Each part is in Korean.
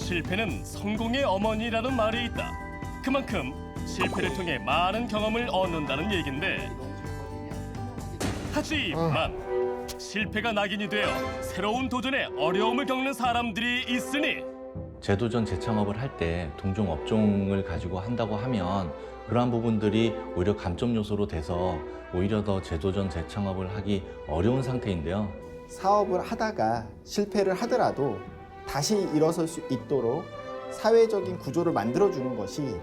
실패는 성공의 어머니라는 말이 있다. 그만큼 실패를 통해 많은 경험을 얻는다는 얘긴데, 하지만 실패가 낙인이 되어 새로운 도전에 어려움을 겪는 사람들이 있으니 재도전, 재창업을 할 때 동종 업종을 가지고 한다고 하면 그러한 부분들이 오히려 감점 요소로 돼서 오히려 더 재도전, 재창업을 하기 어려운 상태인데요. 사업을 하다가 실패를 하더라도 다시 일어설 수 있도록 사회적인 구조를 만들어주는 것이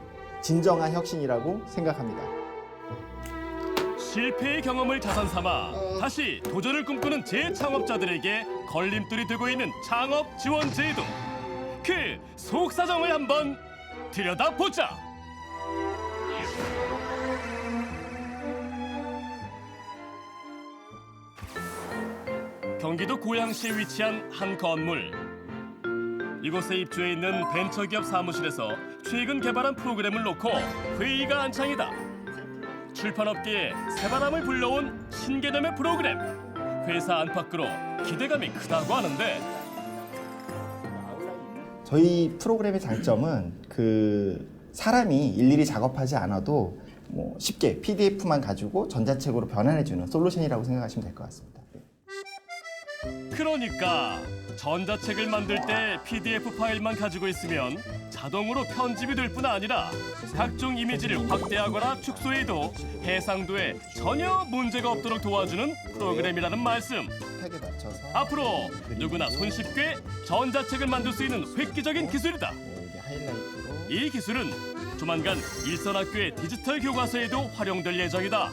진정한 혁신이라고 생각합니다. 실패의 경험을 자산 삼아 다시 도전을 꿈꾸는 재창업자들에게 걸림돌이 되고 있는 창업 지원 제도. 그 속사정을 한번 들여다보자. 경기도 고양시에 위치한 한 건물. 이곳에 입주해 있는 벤처기업 사무실에서 최근 개발한 프로그램을 놓고 회의가 한창이다. 출판업계에 새바람을 불러온 신개념의 프로그램. 회사 안팎으로 기대감이 크다고 하는데, 저희 프로그램의 장점은 사람이 일일이 작업하지 않아도 쉽게 PDF만 가지고 전자책으로 변환해주는 솔루션이라고 생각하시면 될 것 같습니다. 그러니까 전자책을 만들 때 PDF 파일만 가지고 있으면 자동으로 편집이 될 뿐 아니라 각종 이미지를 확대하거나 축소해도 해상도에 전혀 문제가 없도록 도와주는 프로그램이라는 말씀. 택에 맞춰서 앞으로 누구나 손쉽게 전자책을 만들 수 있는 획기적인 기술이다. 이게 하이라이트로 이 기술은 조만간 일선학교의 디지털 교과서에도 활용될 예정이다.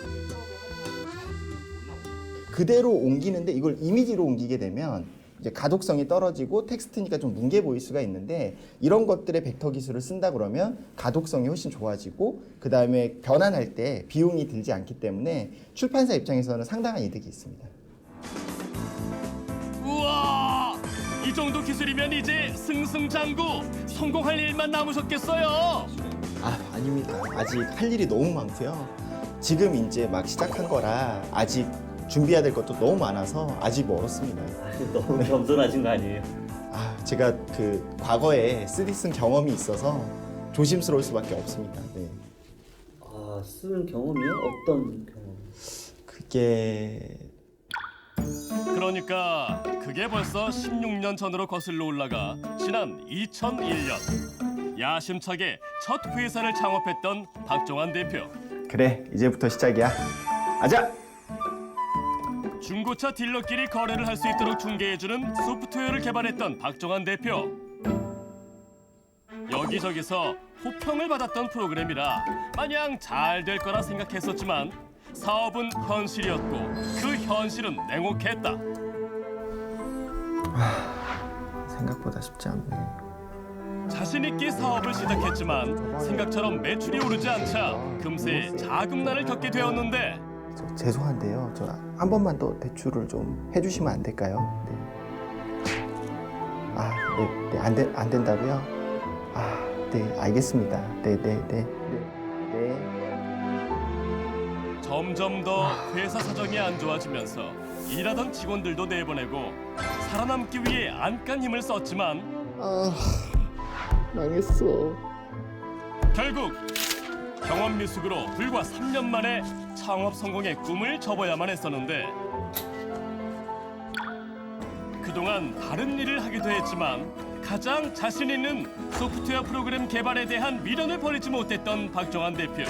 그대로 옮기는데 이걸 이미지로 옮기게 되면 이제 가독성이 떨어지고 텍스트니까 좀 뭉개 보일 수가 있는데, 이런 것들의 벡터 기술을 쓴다 그러면 가독성이 훨씬 좋아지고 그다음에 변환할 때 비용이 들지 않기 때문에 출판사 입장에서는 상당한 이득이 있습니다. 우와! 이 정도 기술이면 이제 승승장구 성공할 일만 남으셨겠어요. 아닙니다. 아직 할 일이 너무 많고요. 지금 이제 막 시작한 거라 아직 준비해야 될 것도 너무 많아서 아직 멀었습니다. 너무 겸손하신 거 아니에요? 제가 과거에 3D 쓴 경험이 있어서 조심스러울 수밖에 없습니다. 네. 쓰는 경험이요? 어떤 경험? 그게 그러니까 그게 벌써 16년 전으로 거슬러 올라가 지난 2001년 야심차게 첫 회사를 창업했던 박종환 대표. 그래, 이제부터 시작이야. 아자! 중고차 딜러끼리 거래를 할 수 있도록 중개해주는 소프트웨어를 개발했던 박종환 대표. 여기저기서 호평을 받았던 프로그램이라 마냥 잘 될 거라 생각했었지만 사업은 현실이었고 그 현실은 냉혹했다. 생각보다 쉽지 않네. 자신 있게 사업을 시작했지만 생각처럼 매출이 오르지 않자 금세 자금난을 겪게 되었는데, 죄송한데요. 저 한 번만 더 대출을 좀 해주시면 안 될까요? 네. 안 된다고요? 네, 알겠습니다. 네. 점점 더 회사 사정이 안 좋아지면서 일하던 직원들도 내보내고 살아남기 위해 안간 힘을 썼지만 망했어. 결국 경험 미숙으로 불과 3년 만에 창업 성공의 꿈을 접어야만 했었는데, 그동안 다른 일을 하기도 했지만 가장 자신 있는 소프트웨어 프로그램 개발에 대한 미련을 버리지 못했던 박종환 대표.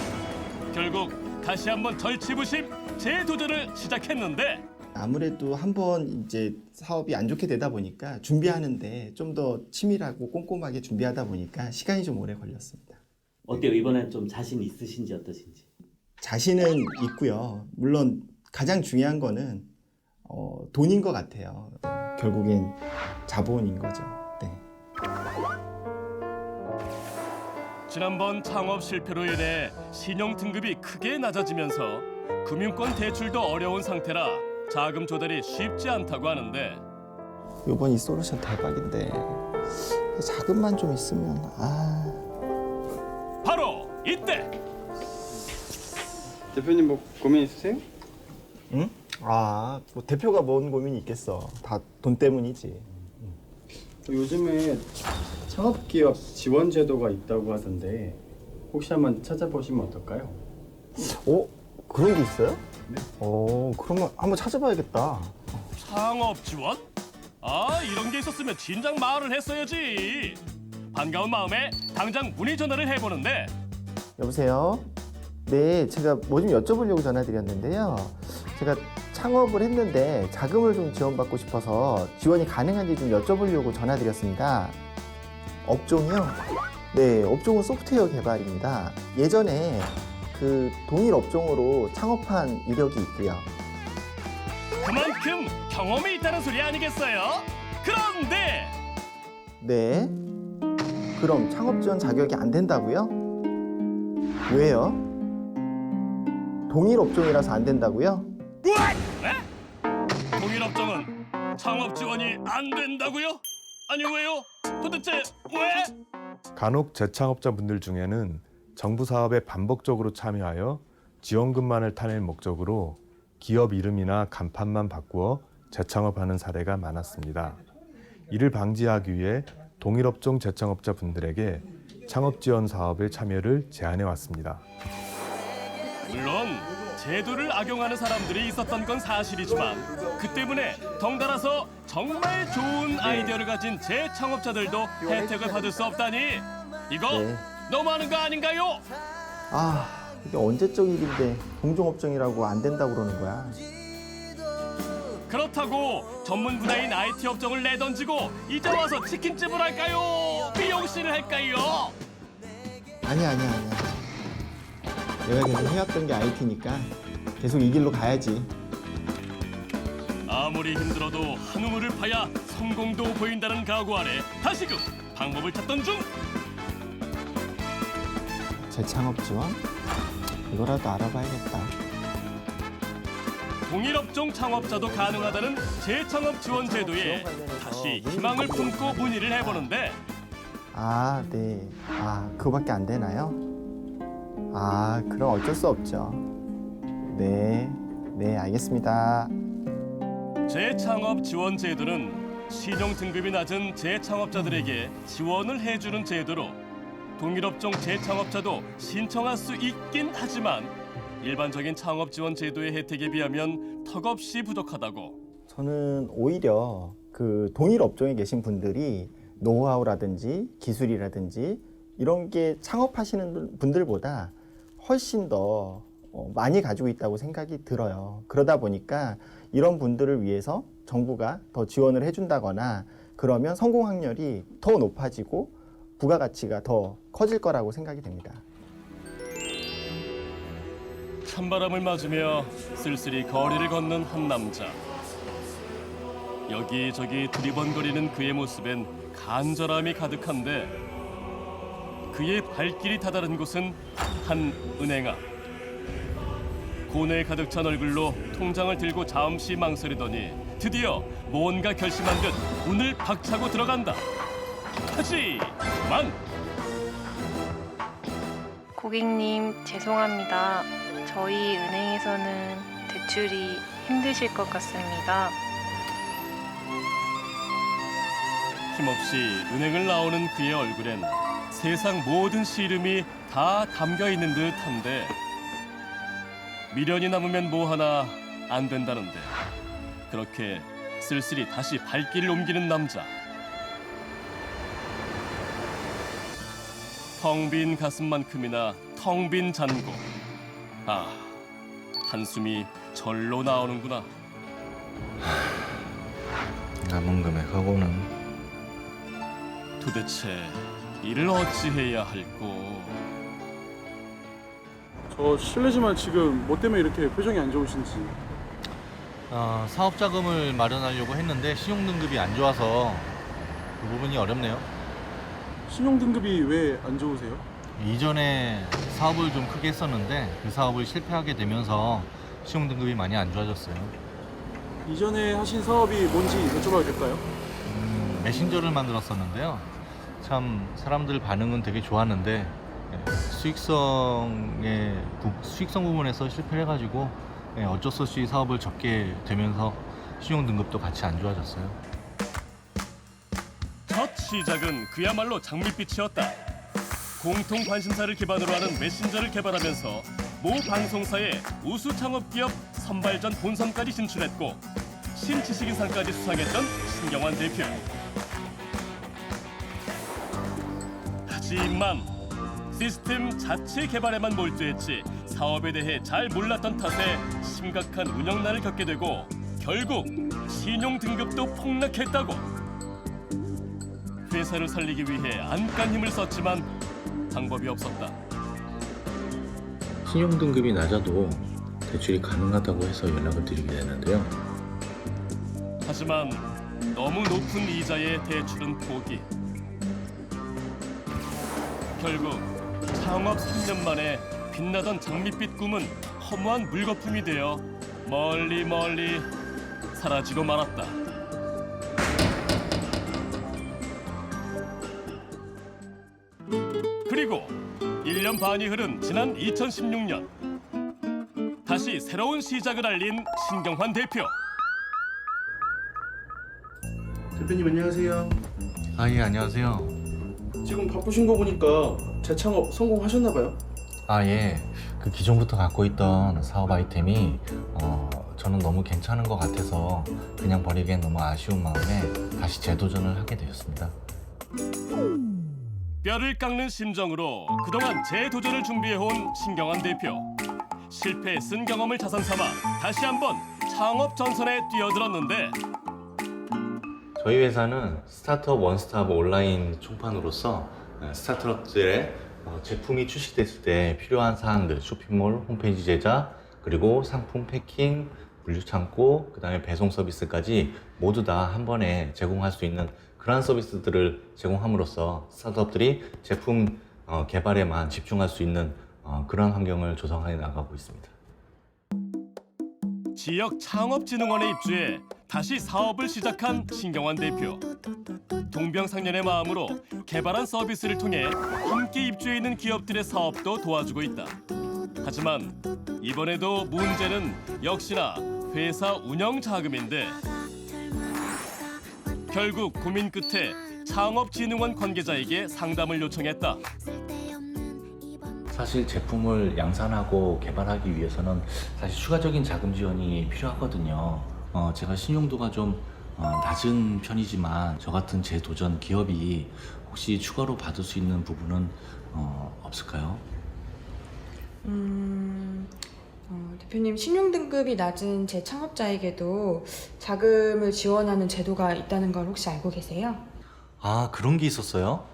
결국 다시 한번 절치부심 재도전을 시작했는데, 아무래도 한번 이제 사업이 안 좋게 되다 보니까 준비하는데 좀 더 치밀하고 꼼꼼하게 준비하다 보니까 시간이 좀 오래 걸렸습니다. 어때요? 이번엔 좀 자신 있으신지 어떠신지? 자신은 있고요. 물론 가장 중요한 거는 돈인 것 같아요. 결국엔 자본인 거죠. 네. 지난번 창업 실패로 인해 신용 등급이 크게 낮아지면서 금융권 대출도 어려운 상태라 자금 조달이 쉽지 않다고 하는데, 이번 이 솔루션 대박인데 자금만 좀 있으면 바로 이때 대표님 뭐 고민 있으세요? 응? 뭐 대표가 뭔 고민이 있겠어. 다 돈 때문이지. 요즘에 창업기업 지원 제도가 있다고 하던데 혹시 한번 찾아보시면 어떨까요? 그런 게 있어요? 네. 그러면 한번 찾아봐야겠다. 창업 지원? 아, 이런 게 있었으면 진작 말을 했어야지. 반가운 마음에 당장 문의 전화를 해보는데 여보세요? 네, 제가 뭐 좀 여쭤보려고 전화드렸는데요. 제가 창업을 했는데 자금을 좀 지원받고 싶어서 지원이 가능한지 좀 여쭤보려고 전화드렸습니다. 업종이요? 네, 업종은 소프트웨어 개발입니다. 예전에 그 동일 업종으로 창업한 이력이 있고요. 그만큼 경험이 있다는 소리 아니겠어요? 그런데 네. 그럼 창업 지원 자격이 안 된다고요? 왜요? 동일 업종이라서 안 된다고요? 네? 동일 업종은 창업 지원이 안 된다고요? 아니 왜요? 도대체 왜? 간혹 재창업자분들 중에는 정부 사업에 반복적으로 참여하여 지원금만을 타낼 목적으로 기업 이름이나 간판만 바꾸어 재창업하는 사례가 많았습니다. 이를 방지하기 위해 동일업종 재창업자분들에게 창업지원 사업에 참여를 제안해 왔습니다. 물론 제도를 악용하는 사람들이 있었던 건 사실이지만 그 때문에 덩달아서 정말 좋은 아이디어를 가진 재창업자들도 혜택을 받을 수 없다니 이거 네. 너무하는 거 아닌가요? 이게 언제적 일인데 동종업종이라고 안 된다고 그러는 거야. 그렇다고 전문 분야인 IT 업종을 내던지고 이제 와서 치킨집을 할까요? 미용실을 할까요? 아니야. 내가 계속 해왔던 게 IT니까 계속 이 길로 가야지. 아무리 힘들어도 한 우물을 파야 성공도 보인다는 각오 아래 다시금 방법을 찾던 중 재창업 지원? 이거라도 알아봐야겠다. 동일업종 창업자도 가능하다는 재창업 지원 제도에 다시 희망을 품고 문의를 해보는데 네. 그거밖에 안 되나요? 그럼 어쩔 수 없죠. 네, 알겠습니다. 재창업 지원 제도는 신용 등급이 낮은 재창업자들에게 지원을 해주는 제도로 동일업종 재창업자도 신청할 수 있긴 하지만 일반적인 창업 지원 제도의 혜택에 비하면 턱없이 부족하다고. 저는 오히려 그 동일 업종에 계신 분들이 노하우라든지 기술이라든지 이런 게 창업하시는 분들보다 훨씬 더 많이 가지고 있다고 생각이 들어요. 그러다 보니까 이런 분들을 위해서 정부가 더 지원을 해준다거나 그러면 성공 확률이 더 높아지고 부가가치가 더 커질 거라고 생각이 됩니다. 찬바람을 맞으며 쓸쓸히 거리를 걷는 한 남자. 여기저기 두리번거리는 그의 모습엔 간절함이 가득한데 그의 발길이 다다른 곳은 한 은행 앞. 고뇌에 가득 찬 얼굴로 통장을 들고 잠시 망설이더니 드디어 뭔가 결심한 듯 문을 박차고 들어간다. 하지만 고객님, 죄송합니다. 저희 은행에서는 대출이 힘드실 것 같습니다. 힘없이 은행을 나오는 그의 얼굴엔 세상 모든 시름이 다 담겨 있는 듯한데 미련이 남으면 뭐 하나 안 된다는데 그렇게 쓸쓸히 다시 발길을 옮기는 남자. 텅 빈 가슴만큼이나 텅 빈 잔고. 한숨이 절로 나오는구나. 남은 금액하고는 도대체 이를 어찌해야 할꼬. 저 실례지만 지금 뭐 때문에 이렇게 표정이 안 좋으신지. 사업 자금을 마련하려고 했는데 신용 등급이 안 좋아서 그 부분이 어렵네요. 신용 등급이 왜 안 좋으세요? 이전에 사업을 좀 크게 했었는데 그 사업을 실패하게 되면서 신용 등급이 많이 안 좋아졌어요. 이전에 하신 사업이 뭔지 여쭤봐도 될까요? 메신저를 만들었었는데요. 참 사람들 반응은 되게 좋았는데 수익성 부분에서 실패를 해가지고 어쩔 수 없이 사업을 접게 되면서 신용 등급도 같이 안 좋아졌어요. 저치 시작은 그야말로 장밋빛이었다. 공통 관심사를 기반으로 하는 메신저를 개발하면서 모 방송사의 우수 창업기업 선발전 본선까지 진출했고 신지식인상까지 수상했던 신경환 대표. 하지만 시스템 자체 개발에만 몰두했지 사업에 대해 잘 몰랐던 탓에 심각한 운영난을 겪게 되고 결국 신용 등급도 폭락했다고. 회사를 살리기 위해 안간 힘을 썼지만 방법이 없었다. 신용 등급이 낮아도 대출이 가능하다고 해서 연락을 드리게 되는데요. 하지만 너무 높은 이자의 대출은 포기. 결국 창업 3년 만에 빛나던 장밋빛 꿈은 허무한 물거품이 되어 멀리 멀리 사라지고 말았다. 그리고 1년 반이 흐른 지난 2016년 다시 새로운 시작을 알린 신경환 대표. 대표님 안녕하세요. 아, 예, 안녕하세요. 지금 바쁘신 거 보니까 재창업 성공하셨나 봐요. 아, 예. 그 기존부터 갖고 있던 사업 아이템이 저는 너무 괜찮은 것 같아서 그냥 버리기엔 너무 아쉬운 마음에 다시 재도전을 하게 되었습니다. 뼈를 깎는 심정으로 그동안 재도전을 준비해온 신경환 대표. 실패에 쓴 경험을 자산 삼아 다시 한번 창업 전선에 뛰어들었는데 저희 회사는 스타트업 원스톱 온라인 총판으로서 스타트업들의 제품이 출시됐을 때 필요한 사항들, 쇼핑몰, 홈페이지 제작, 그리고 상품 패킹, 물류창고, 그 다음에 배송 서비스까지 모두 다 한 번에 제공할 수 있는 그러한 서비스들을 제공함으로써 스타트업들이 제품 개발에만 집중할 수 있는 그런 환경을 조성해 나가고 있습니다. 지역 창업진흥원에 입주해 다시 사업을 시작한 신경환 대표. 동병상련의 마음으로 개발한 서비스를 통해 함께 입주해 있는 기업들의 사업도 도와주고 있다. 하지만 이번에도 문제는 역시나 회사 운영 자금인데 결국 고민 끝에 창업진흥원 관계자에게 상담을 요청했다. 사실 제품을 양산하고 개발하기 위해서는 사실 추가적인 자금 지원이 필요하거든요. 제가 신용도가 좀 낮은 편이지만 저 같은 재도전 기업이 혹시 추가로 받을 수 있는 부분은 없을까요? 대표님, 신용 등급이 낮은 재창업자에게도 자금을 지원하는 제도가 있다는 걸 혹시 알고 계세요? 아, 그런 게 있었어요?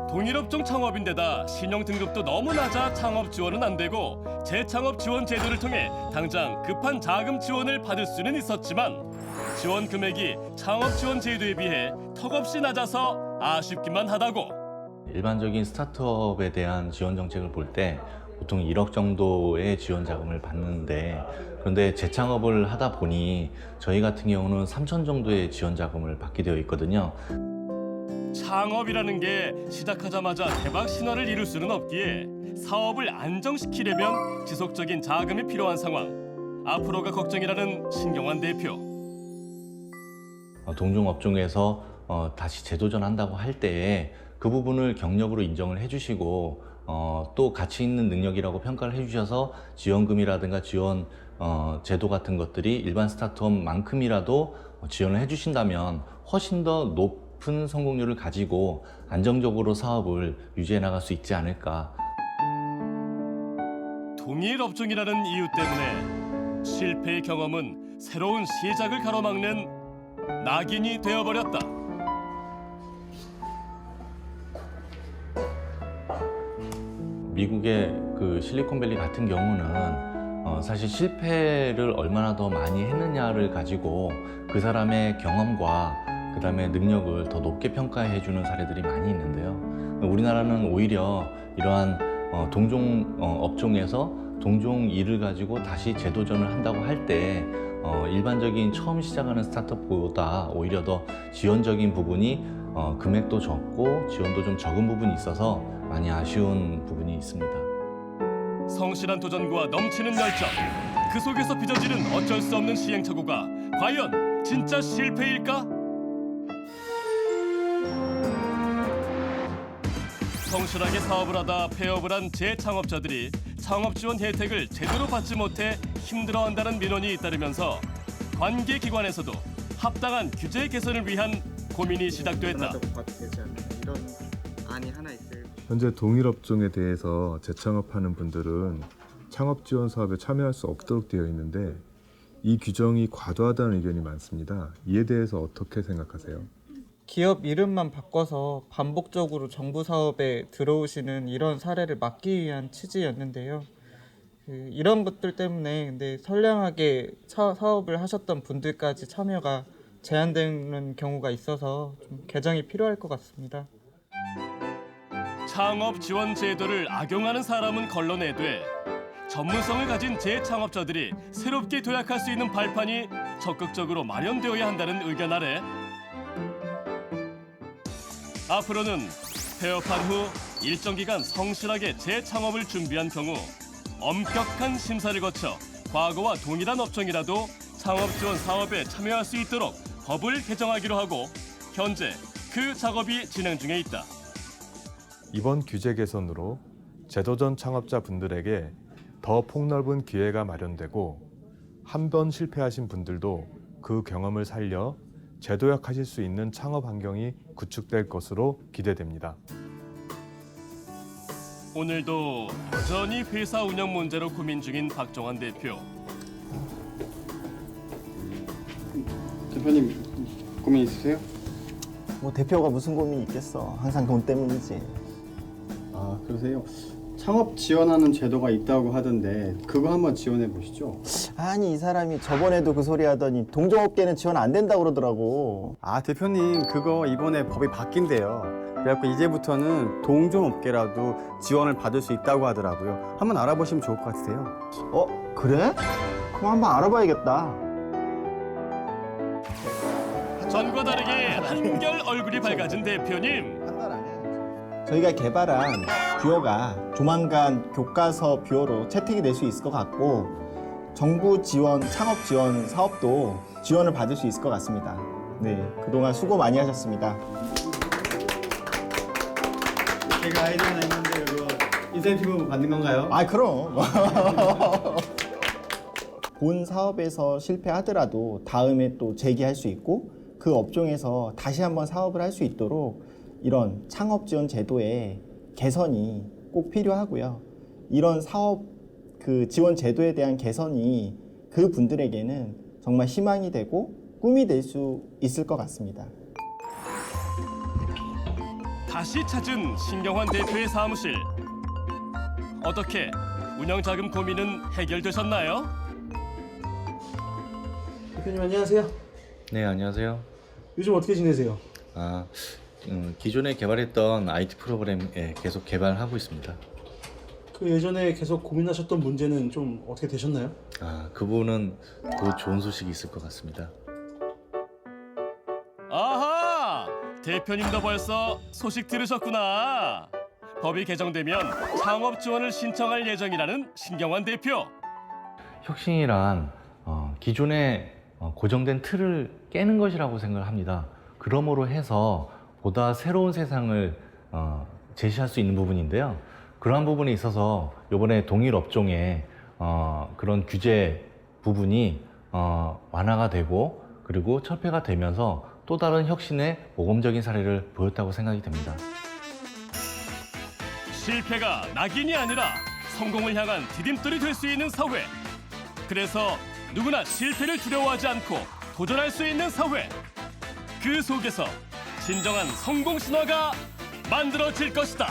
동일업종 창업인데다 신용 등급도 너무 낮아 창업 지원은 안 되고 재창업 지원 제도를 통해 당장 급한 자금 지원을 받을 수는 있었지만 지원 금액이 창업 지원 제도에 비해 턱없이 낮아서 아쉽기만 하다고. 일반적인 스타트업에 대한 지원 정책을 볼 때 보통 1억 정도의 지원 자금을 받는데, 그런데 재창업을 하다 보니 저희 같은 경우는 3천 정도의 지원 자금을 받게 되어 있거든요. 창업이라는 게 시작하자마자 대박 신화를 이룰 수는 없기에 사업을 안정시키려면 지속적인 자금이 필요한 상황. 앞으로가 걱정이라는 신경환 대표. 동종업종에서 다시 재도전한다고 할 때 그 부분을 경력으로 인정을 해주시고 또 가치 있는 능력이라고 평가를 해주셔서 지원금이라든가 지원 제도 같은 것들이 일반 스타트업만큼이라도 지원을 해주신다면 훨씬 더 높은 성공률을 가지고 안정적으로 사업을 유지해 나갈 수 있지 않을까. 동일 업종이라는 이유 때문에 실패의 경험은 새로운 시작을 가로막는 낙인이 되어버렸다. 미국의 그 실리콘밸리 같은 경우는 사실 실패를 얼마나 더 많이 했느냐를 가지고 그 사람의 경험과 그 다음에 능력을 더 높게 평가해 주는 사례들이 많이 있는데요. 우리나라는 오히려 이러한 동종 업종에서 동종 일을 가지고 다시 재도전을 한다고 할 때 일반적인 처음 시작하는 스타트업보다 오히려 더 지원적인 부분이 금액도 적고 지원도 좀 적은 부분이 있어서 많이 아쉬운 부분이 있습니다. 성실한 도전과 넘치는 열정, 그 속에서 빚어지는 어쩔 수 없는 시행착오가 과연 진짜 실패일까? 성실하게 사업을 하다 폐업을 한 재창업자들이 창업 지원 혜택을 제대로 받지 못해 힘들어한다는 민원이 잇따르면서 관계기관에서도 합당한 규제 개선을 위한 고민이 시작됐다. 이런 안이 하나 있어요. 현재 동일업종에 대해서 재창업하는 분들은 창업 지원 사업에 참여할 수 없도록 되어 있는데 이 규정이 과도하다는 의견이 많습니다. 이에 대해서 어떻게 생각하세요? 기업 이름만 바꿔서 반복적으로 정부 사업에 들어오시는 이런 사례를 막기 위한 취지였는데요. 이런 것들 때문에 근데 선량하게 사업을 하셨던 분들까지 참여가 제한되는 경우가 있어서 좀 개정이 필요할 것 같습니다. 창업 지원 제도를 악용하는 사람은 걸러내되 전문성을 가진 재창업자들이 새롭게 도약할 수 있는 발판이 적극적으로 마련되어야 한다는 의견 아래 앞으로는 폐업한 후 일정 기간 성실하게 재창업을 준비한 경우 엄격한 심사를 거쳐 과거와 동일한 업종이라도 창업 지원 사업에 참여할 수 있도록 법을 개정하기로 하고 현재 그 작업이 진행 중에 있다. 이번 규제 개선으로 제도 전 창업자 분들에게 더 폭넓은 기회가 마련되고 한 번 실패하신 분들도 그 경험을 살려 재도약하실 수 있는 창업 환경이 구축될 것으로 기대됩니다. 오늘도 여전히 회사 운영 문제로 고민 중인 박종환 대표. 대표님 고민 있으세요? 뭐 대표가 무슨 고민이 있겠어. 항상 돈 때문이지. 아 그러세요? 창업 지원하는 제도가 있다고 하던데 그거 한번 지원해 보시죠. 아니 이 사람이 저번에도 그 소리 하더니 동종업계는 지원 안 된다고 그러더라고. 아 대표님 그거 이번에 법이 바뀐대요. 그래갖고 이제부터는 동종업계라도 지원을 받을 수 있다고 하더라고요. 한번 알아보시면 좋을 것 같으세요. 그래? 그럼 한번 알아봐야겠다. 전과 다르게 한결 얼굴이 밝아진 대표님. 저희가 개발한 뷰어가 조만간 교과서 뷰어로 채택이 될 수 있을 것 같고 정부 지원, 창업 지원 사업도 지원을 받을 수 있을 것 같습니다. 네, 그동안 수고 많이 하셨습니다. 제가 아이디어 냈는데 그거 인센티브 받는 건가요? 아, 그럼. 본 사업에서 실패하더라도 다음에 또 재기할 수 있고 그 업종에서 다시 한번 사업을 할 수 있도록 이런 창업 지원 제도의 개선이 꼭 필요하고요. 이런 사업 그 지원 제도에 대한 개선이 그 분들에게는 정말 희망이 되고 꿈이 될 수 있을 것 같습니다. 다시 찾은 신경환 대표의 사무실. 어떻게 운영 자금 고민은 해결되셨나요? 대표님 안녕하세요. 네, 안녕하세요. 요즘 어떻게 지내세요? 기존에 개발했던 IT 프로그램에 계속 개발하고 있습니다. 그 예전에 계속 고민하셨던 문제는 좀 어떻게 되셨나요? 그 부분은 곧 좋은 소식이 있을 것 같습니다. 아하! 대표님도 벌써 소식 들으셨구나. 법이 개정되면 창업 지원을 신청할 예정이라는 신경환 대표. 혁신이란 기존의 고정된 틀을 깨는 것이라고 생각을 합니다. 그러므로 해서 보다 새로운 세상을 제시할 수 있는 부분인데요. 그러한 부분에 있어서 이번에 동일 업종에 그런 규제 부분이 완화가 되고 그리고 철폐가 되면서 또 다른 혁신의 모범적인 사례를 보였다고 생각이 됩니다. 실패가 낙인이 아니라 성공을 향한 디딤돌이 될 수 있는 사회. 그래서 누구나 실패를 두려워하지 않고 도전할 수 있는 사회. 그 속에서 진정한 성공 신화가 만들어질 것이다.